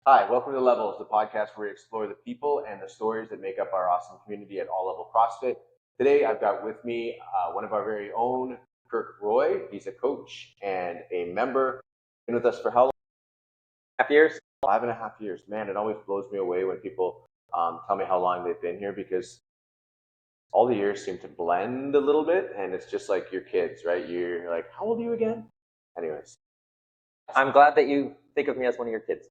Hi, welcome to Levels, the podcast where we explore the people and the stories that make up our awesome community at All Level CrossFit. Today, I've got with me one of our very own, Kirk Roy. He's a coach and a member. Been with us for how long? 5 years. 5.5 years. Man, it always blows me away when people tell me how long they've been here, because all the years seem to blend a little bit, and it's just like your kids, right? You're like, how old are you again? Anyways. I'm glad that you think of me as one of your kids.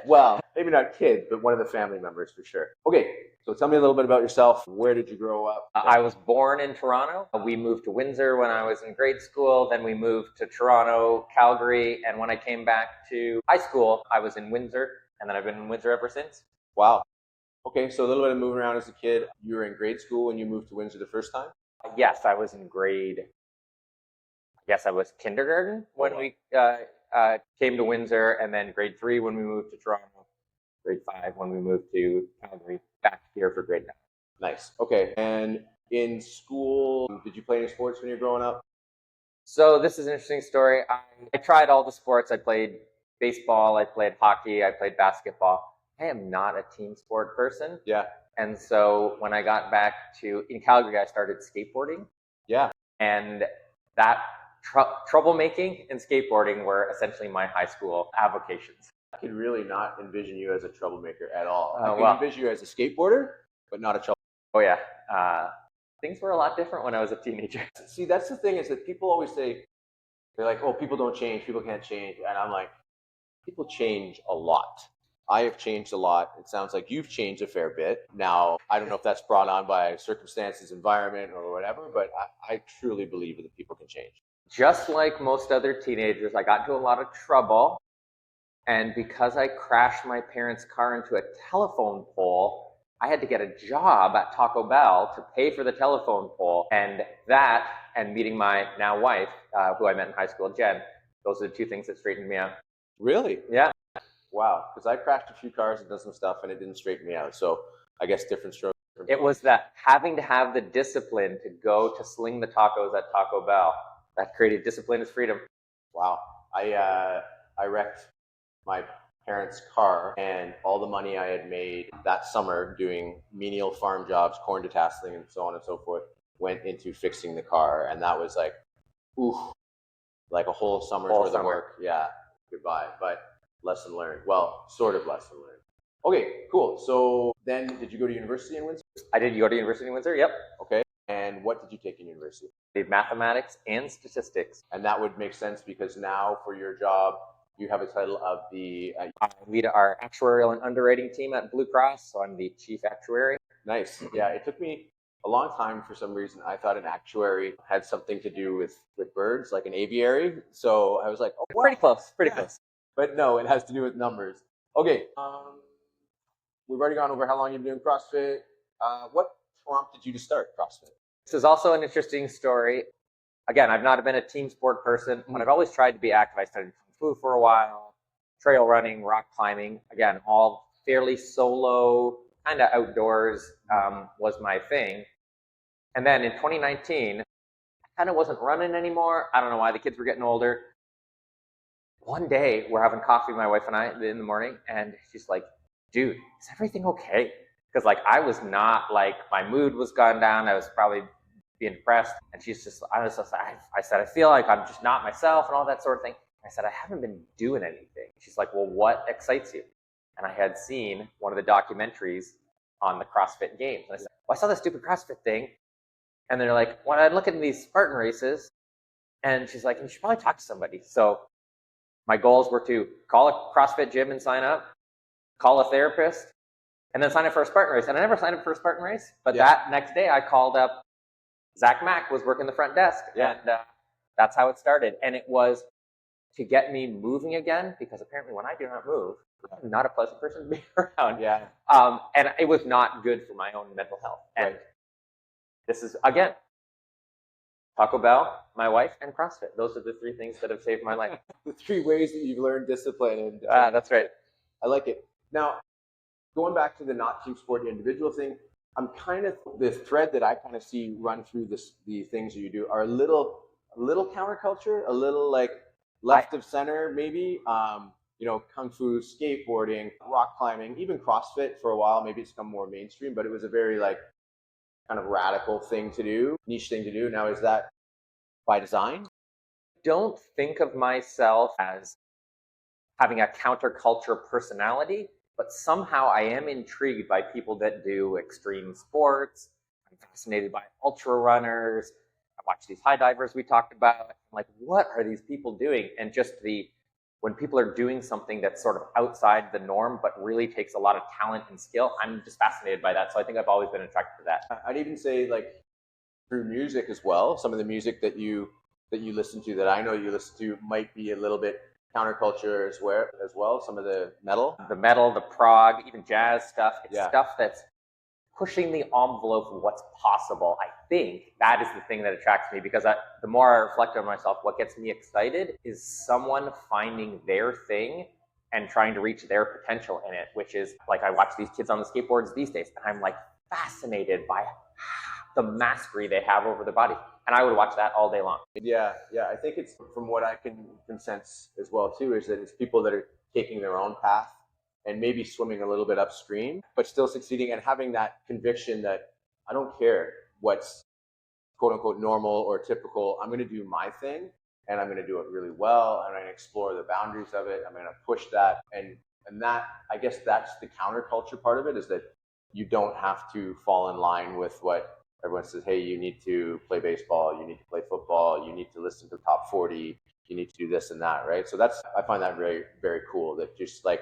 Well, maybe not kids, but one of the family members for sure. Okay, so tell me a little bit about yourself. Where did you grow up? I was born in Toronto. We moved to Windsor when I was in grade school. Then we moved to Toronto, Calgary. And when I came back to high school, I was in Windsor. And then I've been in Windsor ever since. Wow. Okay, so a little bit of moving around as a kid. You were in grade school when you moved to Windsor the first time? Yes, I was in I was kindergarten when we came to Windsor, and then grade 3 when we moved to Toronto, grade 5 when we moved to Calgary, back here for grade 9. Nice. Okay, and in school, did you play any sports when you were growing up? So this is an interesting story. I tried all the sports. I played baseball, I played hockey, I played basketball. I am not a team sport person. Yeah. And so when I got back in Calgary, I started skateboarding. Yeah. And that troublemaking and skateboarding were essentially my high school avocations. I could really not envision you as a troublemaker at all. I could envision you as a skateboarder, but not a troublemaker. Oh yeah. Things were a lot different when I was a teenager. See, that's the thing, is that people always say, they're like, oh, people don't change, people can't change. And I'm like, people change a lot. I have changed a lot. It sounds like you've changed a fair bit. Now, I don't know if that's brought on by circumstances, environment, or whatever, but I truly believe that people can change. Just like most other teenagers, I got into a lot of trouble. And because I crashed my parents' car into a telephone pole, I had to get a job at Taco Bell to pay for the telephone pole. And that, and meeting my now wife, who I met in high school, Jen, those are the two things that straightened me out. Really? Yeah. Wow. Because I crashed a few cars and done some stuff, and it didn't straighten me out. So I guess different strokes. It was that having to have the discipline to go to sling the tacos at Taco Bell. That created discipline as freedom. Wow. I wrecked my parents' car, and all the money I had made that summer doing menial farm jobs, corn detasseling, and so on and so forth, went into fixing the car. And that was like, ooh, like a whole summer's worth of work. Yeah, goodbye. But lesson learned. Well, sort of lesson learned. Okay, cool. So then did you go to university in Windsor? I did. You go to university in Windsor? Yep. Okay. And what did you take in university? I did mathematics and statistics. And that would make sense, because now for your job, you have a title of the... I lead our actuarial and underwriting team at Blue Cross, so I'm the chief actuary. Nice. Yeah, it took me a long time. For some reason, I thought an actuary had something to do with birds, like an aviary. So I was like, oh, wow. Pretty close. But no, it has to do with numbers. Okay, we've already gone over how long you've been doing CrossFit. What prompted you to start CrossFit? This is also an interesting story. Again, I've not been a team sport person, but I've always tried to be active. I studied Kung Fu for a while, trail running, rock climbing. Again, all fairly solo, kind of outdoors was my thing. And then in 2019, I kind of wasn't running anymore. I don't know why. The kids were getting older. One day, we're having coffee, my wife and I, in the morning, and she's like, dude, is everything okay? Because like I was not, like, my mood was gone down. I was probably being depressed. And I said, I feel like I'm just not myself and all that sort of thing. I said, I haven't been doing anything. She's like, well, what excites you? And I had seen one of the documentaries on the CrossFit Games. And I said, well, I saw this stupid CrossFit thing. And they're like, well, I look at these Spartan races. And she's like, you should probably talk to somebody. So my goals were to call a CrossFit gym and sign up, call a therapist, and then sign up for a Spartan race. And I never signed up for a Spartan race, but that next day I called up Zach Mack, was working the front desk, and that's how it started. And it was to get me moving again, because apparently when I do not move, I'm not a pleasant person to be around. Yeah. And it was not good for my own mental health. And this is, again, Taco Bell, my wife, and CrossFit. Those are the three things that have saved my life. The 3 ways that you've learned discipline. And that's right. I like it. Now, going back to the not team sport individual thing, I'm kind of, the thread that I kind of see run through the things that you do are a little counterculture, a little like left of center, maybe. kung fu, skateboarding, rock climbing, even CrossFit for a while. Maybe it's become more mainstream, but it was a very like kind of radical thing to do, niche thing to do. Now, is that by design? Don't think of myself as having a counterculture personality, but somehow I am intrigued by people that do extreme sports. I'm fascinated by ultra runners. I watch these high divers we talked about. I'm like, what are these people doing? And just when people are doing something that's sort of outside the norm, but really takes a lot of talent and skill, I'm just fascinated by that. So I think I've always been attracted to that. I'd even say like through music as well. Some of the music that you listen to, that I know you listen to, might be a little bit counterculture as well. Some of the metal, the prog, even jazz stuff. It's Yeah. stuff that's pushing the envelope of what's possible. I think that is the thing that attracts me, because the more I reflect on myself, what gets me excited is someone finding their thing and trying to reach their potential in it, which is like I watch these kids on the skateboards these days, and I'm like fascinated by the mastery they have over their body. And I would watch that all day long. Yeah. I think it's, from what I can sense as well too, is that it's people that are taking their own path and maybe swimming a little bit upstream, but still succeeding and having that conviction that I don't care what's quote unquote normal or typical. I'm going to do my thing, and I'm going to do it really well. I'm going to explore the boundaries of it. I'm going to push that. And that, I guess that's the counterculture part of it, is that you don't have to fall in line with what everyone says. Hey, you need to play baseball, you need to play football, you need to listen to the top 40, you need to do this and that, right? So I find that very, very cool. That just like,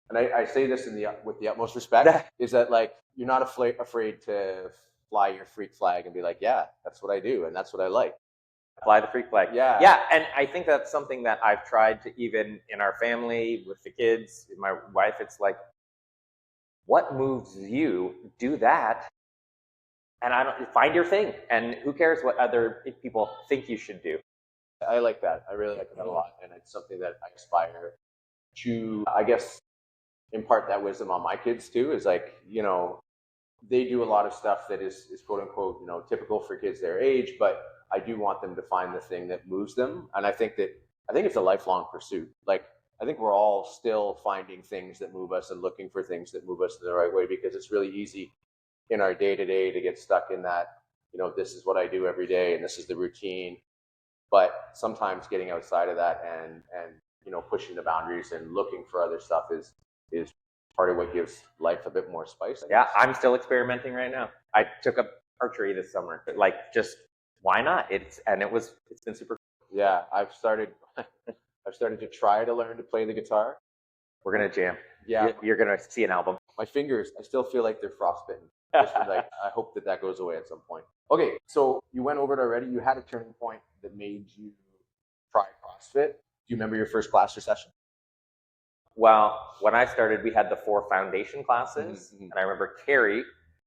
and I say this with the utmost respect, is that like you're not afraid to fly your freak flag and be like, yeah, that's what I do and that's what I like. Fly the freak flag. Yeah. And I think that's something that I've tried to, even in our family, with the kids, my wife, it's like, what moves you? Do that. And I don't find your thing. And who cares what other people think you should do? I like that. I really like that a lot. And it's something that I aspire to, I guess, impart that wisdom on my kids too, is like, they do a lot of stuff that is quote unquote, typical for kids their age, but I do want them to find the thing that moves them. And I think it's a lifelong pursuit. Like, I think we're all still finding things that move us and looking for things that move us in the right way, because it's really easy in our day to day to get stuck in that, this is what I do every day and this is the routine. But sometimes getting outside of that and pushing the boundaries and looking for other stuff is part of what gives life a bit more spice. Yeah, I'm still experimenting right now. I took up archery this summer. Like, just why not? It's been super. Yeah, I've started to try to learn to play the guitar. We're gonna jam. Yeah, you're gonna see an album. My fingers, I still feel like they're frostbitten. Like, I hope that goes away at some point. Okay, so you went over it already. You had a turning point that made you try CrossFit. Do you remember your first class or session? Well, when I started, we had the 4 foundation classes, and I remember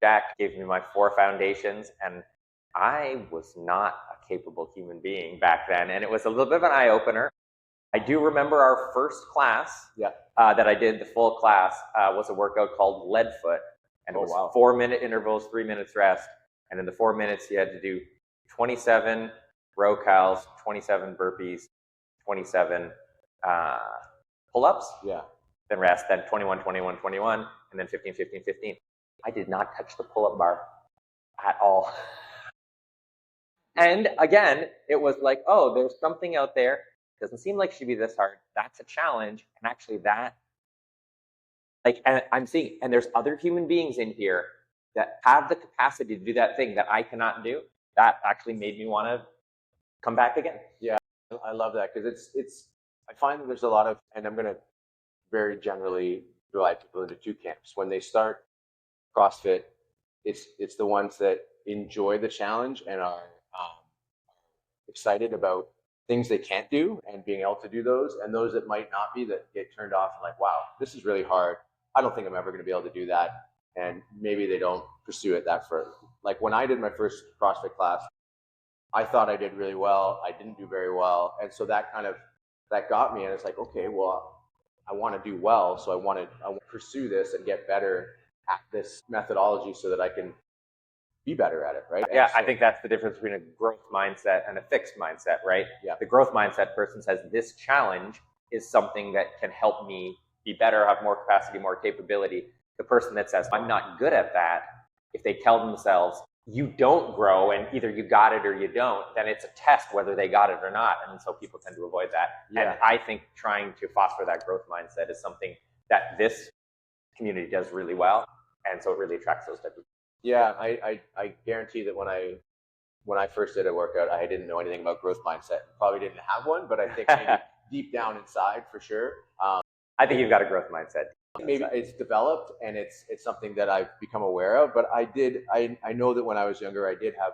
Jack gave me my 4 foundations, and I was not a capable human being back then, and it was a little bit of an eye-opener. I do remember our first class that I did, the full class, was a workout called Lead Foot, and it was 4-minute intervals, 3 minutes rest, and in the 4 minutes you had to do 27 row cows, 27 burpees, 27 pull-ups, then rest, then 21, 21, 21, and then 15, 15, 15. I did not touch the pull-up bar at all. And again, it was like, oh, there's something out there. Doesn't seem like it should be this hard. That's a challenge. And actually and I'm seeing, and there's other human beings in here that have the capacity to do that thing that I cannot do. That actually made me want to come back again. Yeah, I love that, because I find that there's a lot of, and I'm going to very generally divide people into 2 camps. When they start CrossFit, it's the ones that enjoy the challenge and are excited about things they can't do and being able to do those, and those that might not be, that get turned off and like, wow, this is really hard. I don't think I'm ever going to be able to do that. And maybe they don't pursue it that further. Like when I did my first CrossFit class, I thought I did really well. I didn't do very well. And so that got me. And it's like, okay, well, I want to do well. So I want to pursue this and get better at this methodology so that I can be better at it, right? Yeah, so I think that's the difference between a growth mindset and a fixed mindset, right? Yeah. The growth mindset person says this challenge is something that can help me be better, have more capacity, more capability. The person that says, I'm not good at that, if they tell themselves, you don't grow and either you got it or you don't, then it's a test whether they got it or not. And so people tend to avoid that. Yeah. And I think trying to foster that growth mindset is something that this community does really well. And so it really attracts those type of people. Yeah, I guarantee that when I first did a workout, I didn't know anything about growth mindset. Probably didn't have one, but I think maybe deep down inside for sure. I think you've got a growth mindset. Maybe it's developed and it's something that I've become aware of, but I know that when I was younger, I did have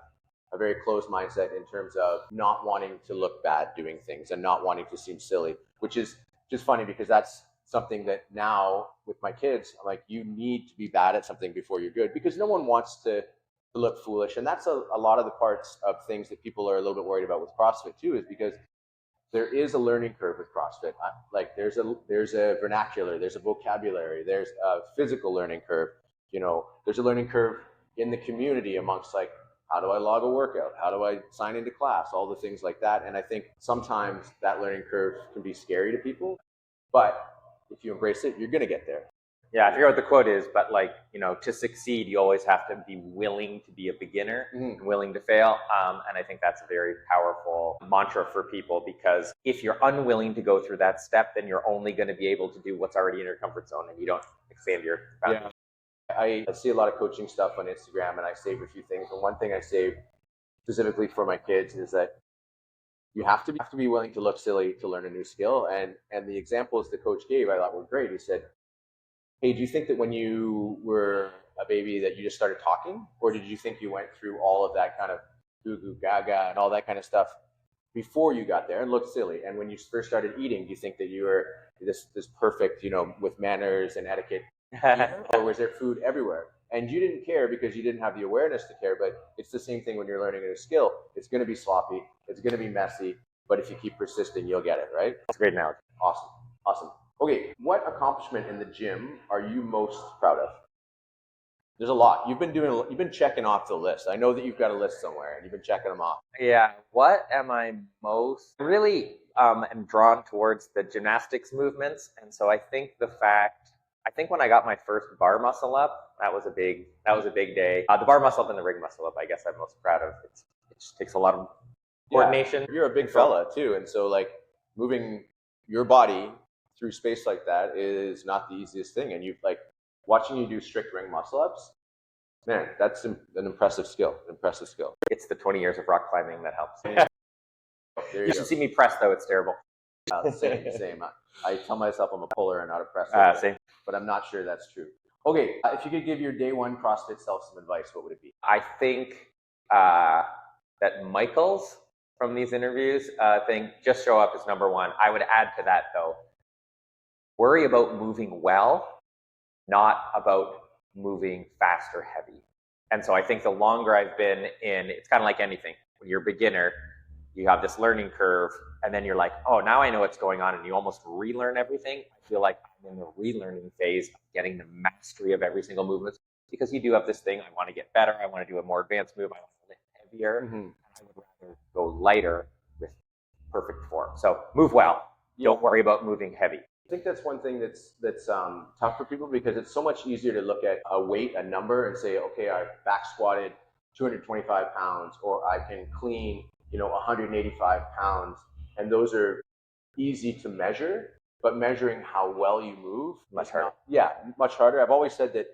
a very closed mindset in terms of not wanting to look bad doing things and not wanting to seem silly, which is just funny because that's something that now with my kids, I'm like, you need to be bad at something before you're good, because no one wants to look foolish. And that's a lot of the parts of things that people are a little bit worried about with CrossFit too, is because there is a learning curve with CrossFit. Like there's a vernacular, there's a vocabulary, there's a physical learning curve. You know, there's a learning curve in the community amongst like, how do I log a workout? How do I sign into class? All the things like that. And I think sometimes that learning curve can be scary to people, but if you embrace it, you're going to get there. Yeah, I forget what the quote is, but like, you know, to succeed, you always have to be willing to be a beginner and willing to fail. And I think that's a very powerful mantra for people, because if you're unwilling to go through that step, then you're only going to be able to do what's already in your comfort zone and you don't expand your boundaries. Yeah. I see a lot of coaching stuff on Instagram and I save a few things. And one thing I save specifically for my kids is that you have to be willing to look silly to learn a new skill. And the examples the coach gave, I thought were great. He said, hey, do you think that when you were a baby that you just started talking? Or did you think you went through all of that kind of goo goo gaga and all that kind of stuff before you got there and looked silly? And when you first started eating, do you think that you were this perfect, you know, with manners and etiquette eater, or was there food everywhere? And you didn't care because you didn't have the awareness to care. But it's the same thing when you're learning a new skill. It's going to be sloppy. It's going to be messy. But if you keep persisting, you'll get it, right? That's a great analogy. Awesome. Okay, what accomplishment in the gym are you most proud of? There's a lot. You've been checking off the list. I know that you've got a list somewhere and you've been checking them off. Yeah. What am I most really am drawn towards the gymnastics movements. And so I think when I got my first bar muscle up, that was a big day. The bar muscle up and the rig muscle up, I guess I'm most proud of. It just takes a lot of coordination. Yeah, you're a big fella too. And so like moving your body through space like that is not the easiest thing. And like watching you do strict ring muscle ups, man, that's an impressive skill. It's the 20 years of rock climbing that helps. You should see me press though, it's terrible. Same. I tell myself I'm a puller and not a presser, same. But I'm not sure that's true. Okay, if you could give your day one CrossFit self some advice, what would it be? I think that Michael's from these interviews thing, just show up as number one. I would add to that though, worry about moving well, not about moving fast or heavy. And so I think the longer I've been in, it's kind of like anything. When you're a beginner, you have this learning curve, and then you're like, oh, now I know what's going on, and you almost relearn everything. I feel like I'm in the relearning phase of getting the mastery of every single movement, because you do have this thing, I want to get better, I want to do a more advanced move, I want to lift heavier, and I would rather go lighter with perfect form. So move well, don't worry about moving heavy. I think that's one thing that's tough for people, because it's so much easier to look at a weight, a number, and say, okay, I back squatted 225 pounds, or I can clean 185 pounds, and those are easy to measure, but measuring how well you move, much harder. Much harder. I've always said that,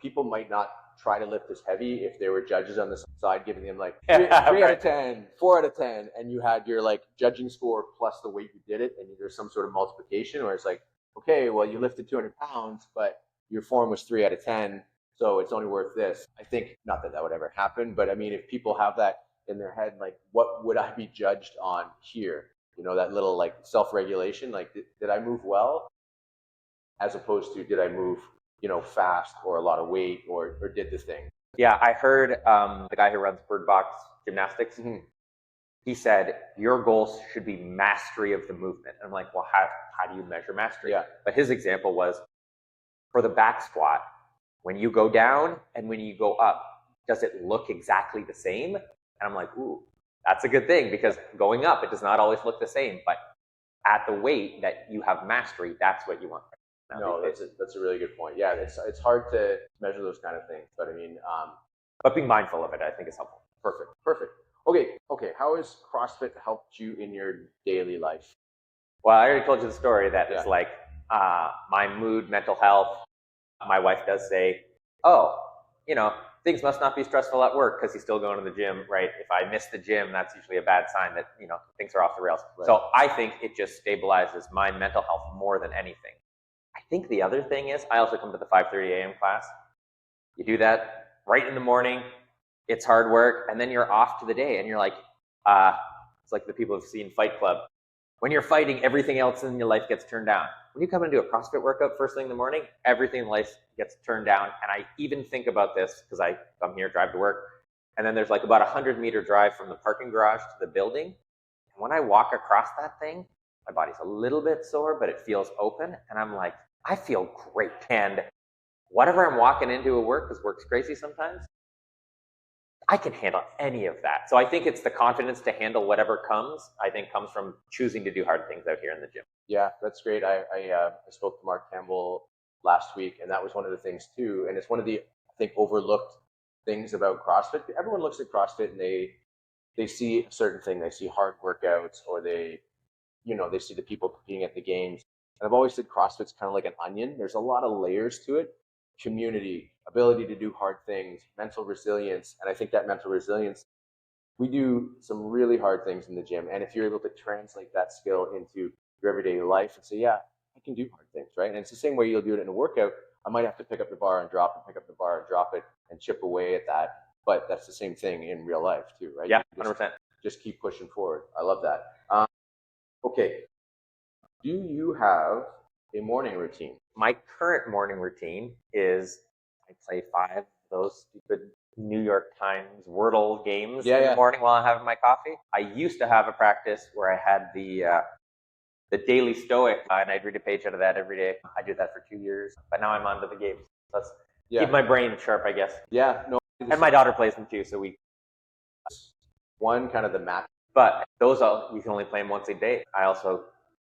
people might not try to lift as heavy if there were judges on the side giving them like 3 out of 10, 4 out of 10, and you had your like judging score plus the weight you did it, and there's some sort of multiplication where it's like, okay, well, you lifted 200 pounds, but your form was 3 out of 10, so it's only worth this. I think, not that would ever happen, but I mean, if people have that in their head, like, what would I be judged on here? That little like self-regulation, like, did I move well, as opposed to did I move, fast, or a lot of weight, or did the thing. Yeah, I heard the guy who runs Bird Box Gymnastics, he said, your goals should be mastery of the movement. And I'm like, well, how do you measure mastery? Yeah. But his example was, for the back squat, when you go down and when you go up, does it look exactly the same? And I'm like, ooh, that's a good thing, because going up, it does not always look the same. But at the weight that you have mastery, that's what you want. No, that's a really good point. Yeah, it's hard to measure those kind of things, but I mean, but being mindful of it, I think, is helpful. Perfect. Okay. How has CrossFit helped you in your daily life? Well, I already told you the story that is like my mood, mental health. My wife does say, "Oh, things must not be stressful at work because he's still going to the gym, right? If I miss the gym, that's usually a bad sign that things are off the rails." Right. So I think it just stabilizes my mental health more than anything. I think the other thing is I also come to the 5:30 a.m. class. You do that right in the morning. It's hard work, and then you're off to the day, and you're like, it's like the people who've seen Fight Club. When you're fighting, everything else in your life gets turned down. When you come and do a CrossFit workout first thing in the morning, everything in life gets turned down. And I even think about this because I come here, drive to work, and then there's like about 100-meter drive from the parking garage to the building. And when I walk across that thing, my body's a little bit sore, but it feels open, and I'm like, I feel great. And whatever I'm walking into at work, because work's crazy sometimes, I can handle any of that. So I think it's the confidence to handle whatever comes, I think comes from choosing to do hard things out here in the gym. Yeah, that's great. I spoke to Mark Campbell last week, and that was one of the things too. And it's one of the, I think, overlooked things about CrossFit. Everyone looks at CrossFit and they see a certain thing. They see hard workouts, or they see the people competing at the games. And I've always said CrossFit's kind of like an onion. There's a lot of layers to it. Community, ability to do hard things, mental resilience. And I think that mental resilience, we do some really hard things in the gym. And if you're able to translate that skill into your everyday life and say, yeah, I can do hard things, right? And it's the same way you'll do it in a workout. I might have to pick up the bar and drop it, pick up the bar and drop it and chip away at that. But that's the same thing in real life too, right? Yeah, 100%. Just keep pushing forward. I love that. Okay. Do you have a morning routine? My current morning routine is I play 5 of those stupid New York Times Wordle games in the morning while I'm having my coffee. I used to have a practice where I had the Daily Stoic, and I'd read a page out of that every day. I did that for 2 years, but now I'm on to the games. Let's keep my brain sharp, I guess. Yeah, no. And my daughter plays them too, so we. One kind of the map. But those you can only play them once a day. I also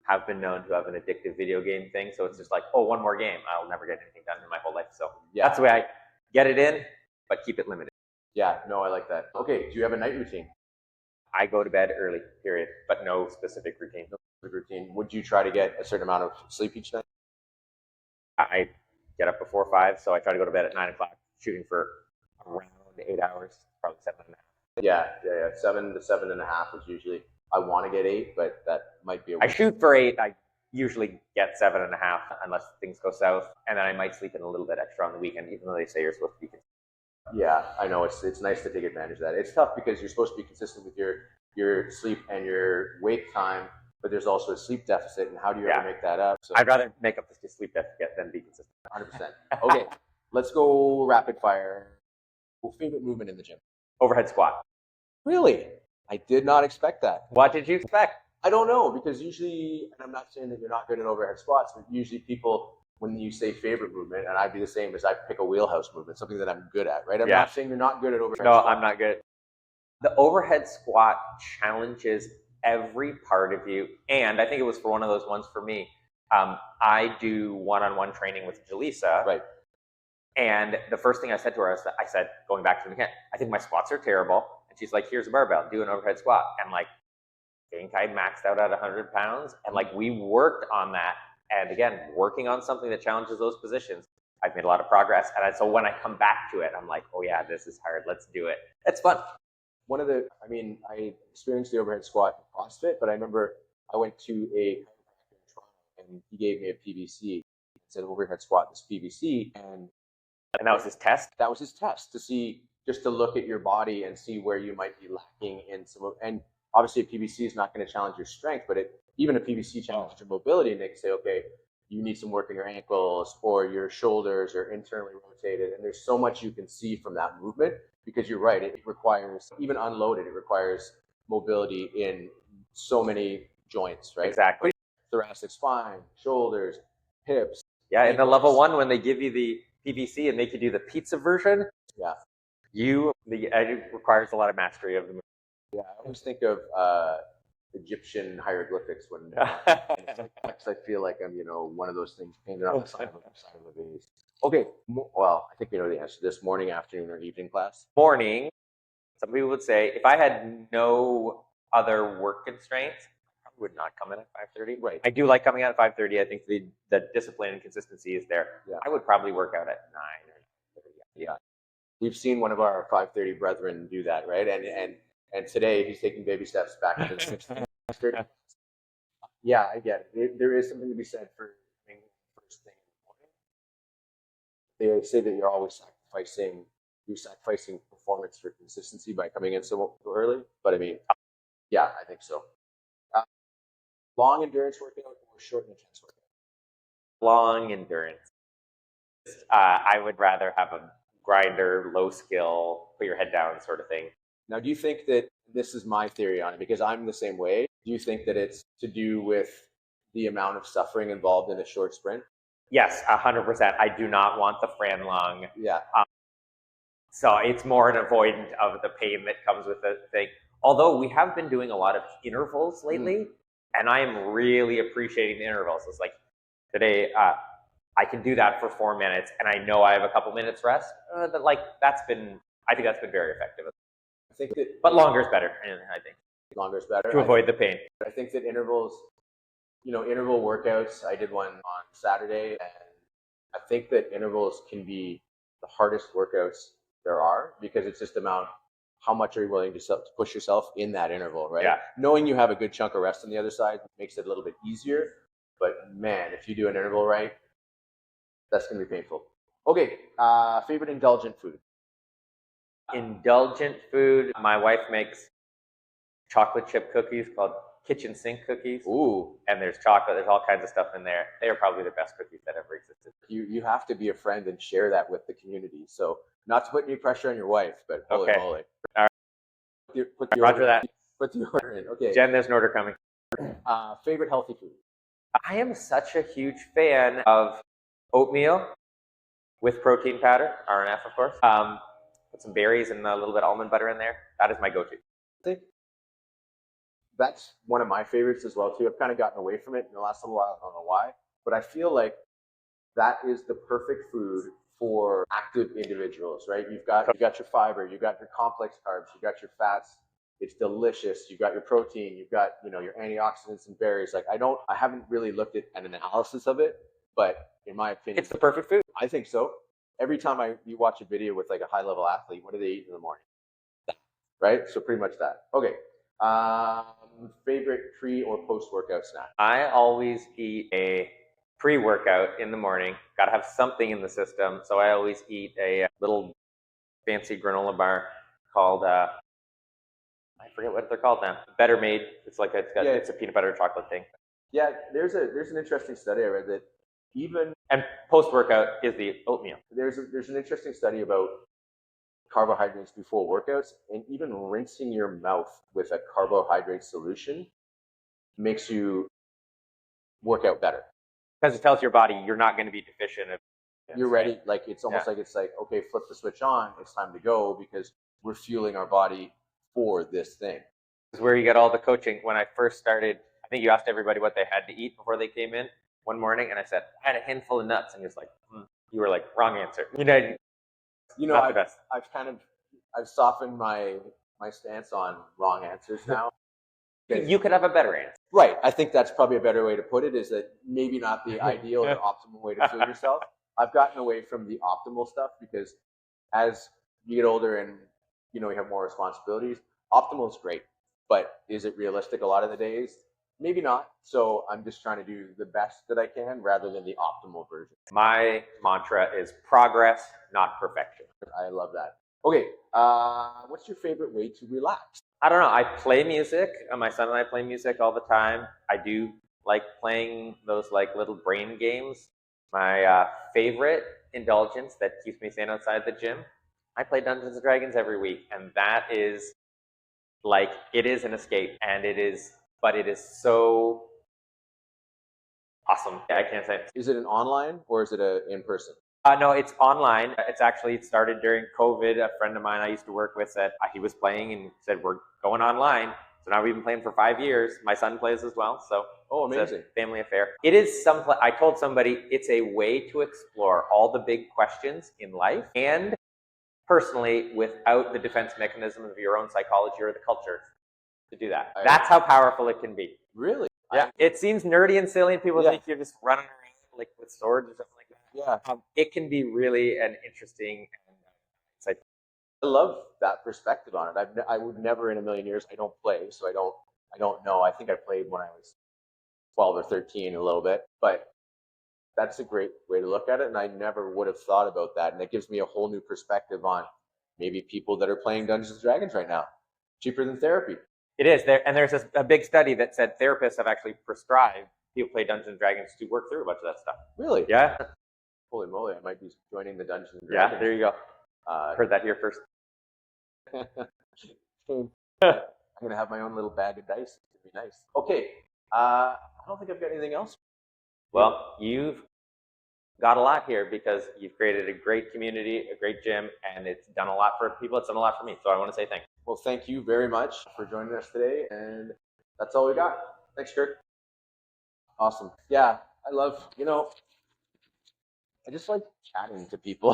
have been known to have an addictive video game thing, so it's just like, oh, one more game. I'll never get anything done in my whole life. So that's the way I get it in, but keep it limited. Yeah, no, I like that. Okay, do you have a night routine? I go to bed early, period, but no specific routine. No specific routine. Would you try to get a certain amount of sleep each night? I get up before 5, so I try to go to bed at 9 o'clock, shooting for around 8 hours, probably 7.5. Yeah. 7 to 7.5 is usually. I want to get 8, but that might be. I shoot for 8. I usually get 7.5 unless things go south, and then I might sleep in a little bit extra on the weekend, even though they say you're supposed to be consistent. Yeah, I know it's nice to take advantage of that. It's tough because you're supposed to be consistent with your sleep and your wake time, but there's also a sleep deficit, and how do you ever make that up? So I'd rather make up the sleep deficit than be consistent. 100%. Okay, let's go rapid fire. Favorite movement in the gym? Overhead squat. Really? I did not expect that. What did you expect? I don't know, because usually, and I'm not saying that you're not good at overhead squats, but usually people, when you say favorite movement, and I'd be the same as I pick a wheelhouse movement, something that I'm good at, right? I'm not saying you're not good at overhead squats. No, I'm not good. The overhead squat challenges every part of you, and I think it was for one of those ones for me. I do one-on-one training with Jaleesa. Right. And the first thing I said to her, I said, going back to the mechanic, I think my squats are terrible. And she's like, here's a barbell, do an overhead squat. And like, I think I maxed out at 100 pounds. And like, we worked on that. And again, working on something that challenges those positions, I've made a lot of progress. And so when I come back to it, I'm like, oh yeah, this is hard. Let's do it. It's fun. I experienced the overhead squat in CrossFit, but I remember I went to a chiropractor in Toronto and he gave me a PVC. He said overhead squat this PVC, and that was his test? That was his test to see, just to look at your body and see where you might be lacking in some. And obviously a PVC is not going to challenge your strength, but even a PVC challenges your mobility, and they can say, okay, you need some work in your ankles or your shoulders are internally rotated. And there's so much you can see from that movement, because you're right. It requires, even unloaded, it requires mobility in so many joints, right? Exactly. Thoracic spine, shoulders, hips. Yeah, in the level 1, when they give you the PVC and make you do the pizza version, it requires a lot of mastery of the movement. Yeah, I always think of Egyptian hieroglyphics when I feel like I'm, one of those things painted on the side of the vase. Okay, well, I think you know the answer to this: morning, afternoon, or evening class. Morning. Some people would say if I had no other work constraints, I would not come in at 5:30. Right. I do like coming out at 5:30. I think the discipline and consistency is there. Yeah. I would probably work out at 9 or 9:30. Yeah. We've seen one of our 5:30 brethren do that, right? And today he's taking baby steps back into the 6:30. Yeah, I get it. There is something to be said for being first thing in the morning. They say that you're sacrificing performance for consistency by coming in so early. But I mean, yeah, I think so. Long endurance workout or short and intense workout? Long endurance. I would rather have a grinder, low skill, put your head down sort of thing. Now, do you think that this is my theory on it because I'm the same way? Do you think that it's to do with the amount of suffering involved in a short sprint? Yes, 100%. I do not want the Fran lung. Yeah. So it's more an avoidant of the pain that comes with the thing. Although we have been doing a lot of intervals lately, and I am really appreciating the intervals. It's like today, I can do that for 4 minutes, and I know I have a couple minutes rest. I think that's been very effective. I think that, but longer is better. I think longer is better to avoid the pain. I think that intervals, interval workouts. I did one on Saturday, and I think that intervals can be the hardest workouts there are because it's just about how much are you willing to push yourself in that interval, right? Yeah. Knowing you have a good chunk of rest on the other side makes it a little bit easier. But man, if you do an interval right, that's going to be painful. Okay, favorite indulgent food? Indulgent food. My wife makes chocolate chip cookies called kitchen sink cookies. Ooh. And there's chocolate. There's all kinds of stuff in there. They are probably the best cookies that ever existed. You have to be a friend and share that with the community. So not to put any pressure on your wife, but holy moly. All right. Roger that. Put the order in. Okay. Jen, there's an order coming. Favorite healthy food? I am such a huge fan of oatmeal with protein powder, RNF, of course. Put some berries and a little bit of almond butter in there. That is my go-to. I think that's one of my favorites as well, too. I've kind of gotten away from it in the last little while. I don't know why. But I feel like that is the perfect food for active individuals, right? You've got your fiber, you've got your complex carbs, you've got your fats. It's delicious. You've got your protein, you've got, your antioxidants and berries. Like I haven't really looked at an analysis of it, but in my opinion, it's the perfect food. I think so. Every time you watch a video with like a high level athlete, what do they eat in the morning? Right? So pretty much that. Okay. Favorite pre or post workout snack? I always eat a pre-workout in the morning. Got to have something in the system. So I always eat a little fancy granola bar called, I forget what they're called now. Better Made. It's like it's a peanut butter chocolate thing. Yeah, there's an interesting study I read that and post-workout is the oatmeal. There's an interesting study about carbohydrates before workouts, and even rinsing your mouth with a carbohydrate solution makes you work out better. Because it tells your body you're not going to be deficient. You're ready. Like it's almost like okay, flip the switch on. It's time to go because we're fueling our body for this thing. This is where you get all the coaching. When I first started, I think you asked everybody what they had to eat before they came in one morning, and I said I had a handful of nuts, and he was like, "You were like wrong answer." I've softened my stance on wrong answers now. You could have a better answer. Right. I think that's probably a better way to put it, is that maybe not the ideal or optimal way to fuel yourself. I've gotten away from the optimal stuff because as you get older and you have more responsibilities, optimal is great. But is it realistic a lot of the days? Maybe not. So I'm just trying to do the best that I can rather than the optimal version. My mantra is progress, not perfection. I love that. Okay, what's your favorite way to relax? I don't know. I play music. My son and I play music all the time. I do like playing those little brain games. My favorite indulgence that keeps me staying outside the gym, I play Dungeons and Dragons every week, and that is it is an escape, and it is so awesome. I can't say. Is it an online or is it in person? No, it's online. It started during COVID. A friend of mine I used to work with said he was playing and said, we're going online. So now we've been playing for 5 years. My son plays as well. So amazing. it's a family affair. It is I told somebody it's a way to explore all the big questions in life and personally without the defense mechanism of your own psychology or the culture to do that. That's how powerful it can be. Really? Yeah. It seems nerdy and silly and people think you're just running around like with swords or something like that. Yeah. It can be really an interesting and insightful. I love that perspective on it. I would never in a million years. I don't play, so I don't know. I think I played when I was 12 or 13 a little bit, but that's a great way to look at it. And I never would have thought about that. And it gives me a whole new perspective on maybe people that are playing Dungeons and Dragons right now. Cheaper than therapy. It is there, and there's a big study that said therapists have actually prescribed people play Dungeons and Dragons to work through a bunch of that stuff. Really? Yeah. Holy moly! I might be joining the Dungeons and Dragons. Yeah. There you go. Heard that here first. I'm gonna have my own little bag of dice. It's gonna be nice. Okay. I don't think I've got anything else. Well, you've got a lot here because you've created a great community, a great gym, and it's done a lot for people. It's done a lot for me. So I want to say thanks. Well, thank you very much for joining us today. And that's all we got. Thanks, Kirk. Awesome. Yeah, I love, I just like chatting to people.